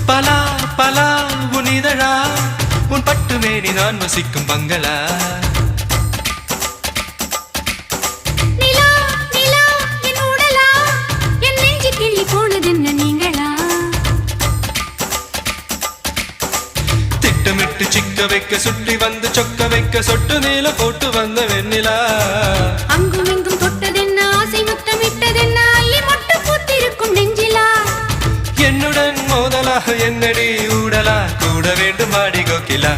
பலா பலா உன் இதழா உன் பட்டு மேனி நான் வசிக்கும் பங்களா திட்டமிட்டு சிக்க வைக்க சுட்டி வந்து சொக்க வைக்க சொட்டு மேல போட்டு வந்த வெண்ணிலா அங்கும் இங்கும் தொட்டதென்ன ஆசை முத்தமிட்டதென்ன அள்ளி மொட்டு பூத்திருக்கும் நெஞ்சிலா என்னுடன் மோதலா என்னடி ஊடலா கூட வேண்டும் ஆடி கோகிலா